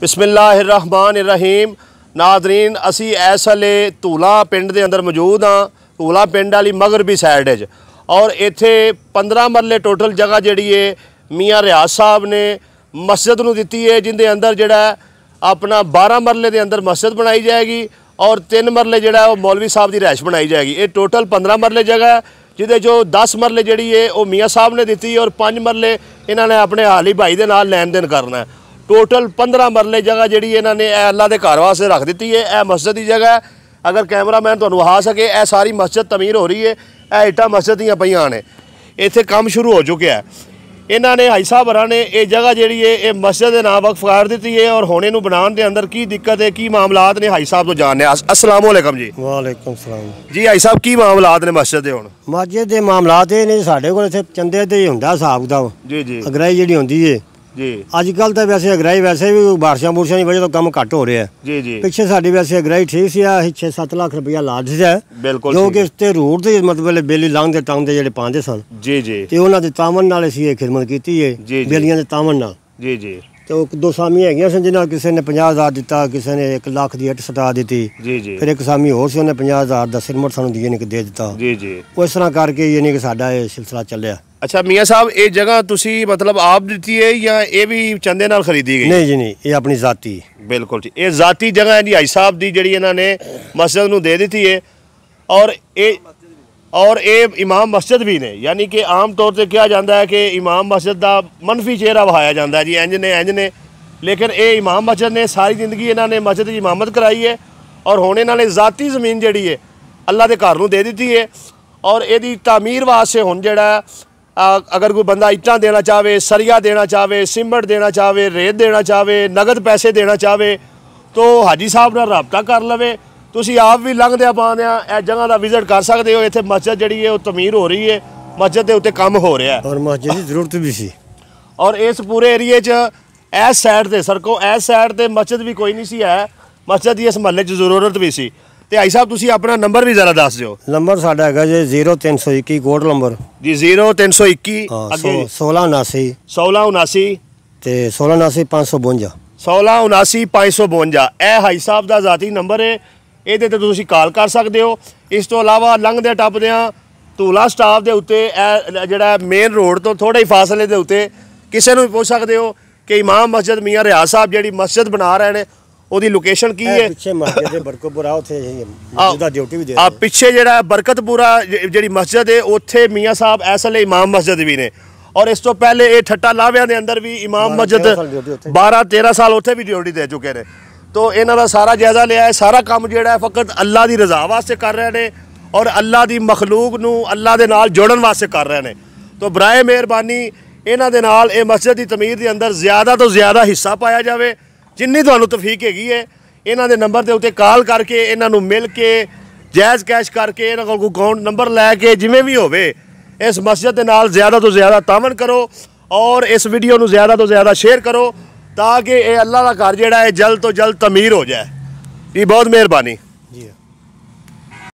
बिस्मिल्लाहिर्रहमानिर्रहीम। नादरीन असी इस वेले धूला पिंड के अंदर मौजूद हाँ। धूला पिंड वाली मगरबी साइड और इत्थे 15 मरले टोटल जगह जिहड़ी है मियाँ रियाज साहब ने मस्जिद नूं दित्ती है, जिंदे अंदर जिहड़ा अपना 12 मरले के अंदर मस्जिद बनाई जाएगी और 3 मरले जिहड़ा वो मौलवी साहब की रिहाइश बनाई जाएगी। ये टोटल 15 मरले जगह है, जिहदे जो 10 मरले जिहड़ी है वो मियाँ साहब ने दित्ती है और 5 मरले इन्होंने अपने हाली भाई के नाल लैन देन करना है। टोटल 15 मरले जगह जिहड़ी इन्होंने अल्लाह के घर वास्ते रख दी है। यह मस्जिद की जगह है। अगर कैमरामैन तुहानूं विखा सके, यह सारी मस्जिद तमीर हो रही है। यह इट्टां मस्जिद दीयां पईयां ने, इत्थे काम शुरू हो चुका है। इन्होंने हाई साहब हरां ने यह जगह जिहड़ी है ये मस्जिद के नाम वक्फ कर दी है और हुण इहनूं बनाउण दे अंदर की दिक्कत है, की मामलात ने, हाई साहब तो जानने। अस्सलाम वालेकुम जी। वालेकुम सलाम जी। हाई साहब की मामलात ने मस्जिद के? हुण मस्जिद के मामलात ये ने, साडे कोल इत्थे चंदे ते ही हुंदा हिसाब किताब। जी जी। अगराई जिहड़ी हुंदी है जी। अजकल तो वैसे अगराई वैसे भी बारिशां बुरशां की वजह तो कम घट हो रहा है। जी जी। पिछे साडी वैसे अगराई ठीक सी, 6-7 लाख रुपया ला दिता है। बिल्कुल। जो कि इसते रूट से मतलब बेली लांघदे टांघदे जिहड़े पांदे सन। जी जी। ते उन्हां दे तावन नाल असीं ये खिदमत कीती है, बेलियां दे तावन नाल। जी जी। तो 2 सामी हैगियां सन, जिन्हां किसी ने 50,000 दिता, किसी ने 1 लाख की इट सटा दी। जी जी। फिर एक सामी होर सी, उन्हें 50,000 दा सिरमट सानूं दे दिता। जी जी। इस तरह करके यानी कि साडा ये सिलसिला चलिया। अच्छा मियाँ साहब, ये जगह तुसी मतलब आप दी है या ये भी चंदे नाल खरीदी गई? नहीं जी नहीं, ये अपनी जाती। बिल्कुल ठीक, ये जाती जगह है जी हाई साहब की, जिहड़ी इन्होंने मस्जिद नूं दे दी है। और ये इमाम मस्जिद भी ने, यानी कि आम तौर पर कहा जाता है कि इमाम मस्जिद का मनफी चेहरा वहाया जाता है जी, इंज ने। लेकिन ये इमाम मस्जिद ने सारी जिंदगी इन्होंने मस्जिद की इमामत कराई है और हुण इन्होंने जाती ज़मीन जिहड़ी है अल्लाह के घर नूं दे दी है। और यदी तामीर वास्ते हुण जिहड़ा अगर कोई बंदा इट्टां देना चाहे, सरिया देना चाहे, सीमेंट देना चाहे, रेत देना चाहे, नगद पैसे देना चाहे, तो हाजी साहब नाल राबता कर लवे। तुसीं आप भी लंघदियां पांदियां इस जगह का विजिट कर सकते हो। इत्थे मस्जिद जिहड़ी है वो तमीर हो रही है, मस्जिद के उत्ते काम हो रहा है और मस्जिद की जरूरत भी सी। और इस पूरे एरिए च इस साइड से सड़कों इस साइड से मस्जिद भी कोई नहीं सी है, मस्जिद की इस महल्ले च जरूरत भी सी। ते भाई साहब तुसीं अपना नंबर भी जरा दस दिओ। नंबर साडा हैगा जी 0321 कोड नंबर जी 0321 1679 ते 1679 552 1679 552। यह हाई साहब का जाती नंबर है, ये तुसीं कॉल कर सकते हो। इस तो इलावा लंघदे टपदियां धूला स्टाफ के उत्ते जिहड़ा मेन रोड तो थोड़े ही फासले के उत्ते किसी नूं पूछ सकते हो कि इमाम मस्जिद मियाँ रियाज साहब जिहड़ी मस्जिद बना रहे हैं ਉਹਦੀ ਲੋਕੇਸ਼ਨ ਕੀ ਹੈ? ਪਿੱਛੇ ਮਸਜਿਦ ਦੇ ਬਰਕਤਪੁਰਾ, ਉੱਥੇ ਮਸਜਿਦ ਦਾ ਡਿਊਟੀ ਵੀ ਦੇ ਆ ਪਿੱਛੇ ਜਿਹੜਾ ਬਰਕਤਪੁਰਾ ਜਿਹੜੀ ਮਸਜਿਦ ਹੈ ਉੱਥੇ ਮੀਆਂ ਸਾਹਿਬ ਇਸ ਵੇਲੇ ਇਮਾਮ ਮਸਜਿਦ ਵੀ ਨੇ। ਔਰ ਇਸ ਤੋਂ ਪਹਿਲੇ ਇਹ ਠੱਟਾ ਲਾਵਿਆਂ ਦੇ ਅੰਦਰ ਵੀ ਇਮਾਮ ਮਸਜਿਦ 12-13 ਸਾਲ ਉੱਥੇ ਵੀ ਡਿਊਟੀ ਦੇ ਚੁੱਕੇ ਨੇ। तो इन्हां दा सारा जायजा लिया है। सारा काम जिहड़ा है फकत अल्लाह की रज़ा वास्ते कर रहे हैं और अल्लाह की मखलूक नूं अल्लाह दे नाल जोड़न वास्ते कर रहे हैं। तो बराए मेहरबानी इन्हां दे नाल इह मस्जिद की तमीर के अंदर ज़्यादा तो ज़्यादा हिस्सा पाया जाए, जिन्नी तुहानूं तौफीक हैगी है। इन्हां दे नंबर के उत्ते कॉल करके इन्हां नूं मिल के जायज़ कैश करके इन्हां कोल अकाउंट नंबर लैके जिवें भी होवे इस मस्जिद के नाल ज़्यादा तो ज़्यादा तावन करो और इस वीडियो नूं ज़्यादा तो ज़्यादा शेयर करो ताकि ये अल्लाह का घर जिहड़ा है जल्द तो जल्द तमीर हो जाए। ये बहुत मेहरबानी।